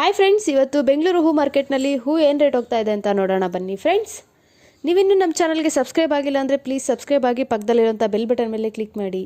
Hi friends, ಇವತ್ತು ಬೆಂಗಳೂರು ಹೂ ಮಾರ್ಕೆಟ್ನಲ್ಲಿ ಹೂ ಏನು ರೇಟ್ ಹೋಗ್ತಾ ಇದೆ ಅಂತ ನೋಡೋಣ ಬನ್ನಿ ಫ್ರೆಂಡ್ಸ್. ನೀವಿನ್ನೂ ನಮ್ಮ ಚಾನಲ್ಗೆ ಸಬ್ಸ್ಕ್ರೈಬ್ ಆಗಿಲ್ಲ ಅಂದರೆ ಪ್ಲೀಸ್ ಸಬ್ಸ್ಕ್ರೈಬ್ ಆಗಿ, ಪಕ್ಕದಲ್ಲಿರೋಂಥ ಬೆಲ್ ಬಟನ್ ಮೇಲೆ ಕ್ಲಿಕ್ ಮಾಡಿ.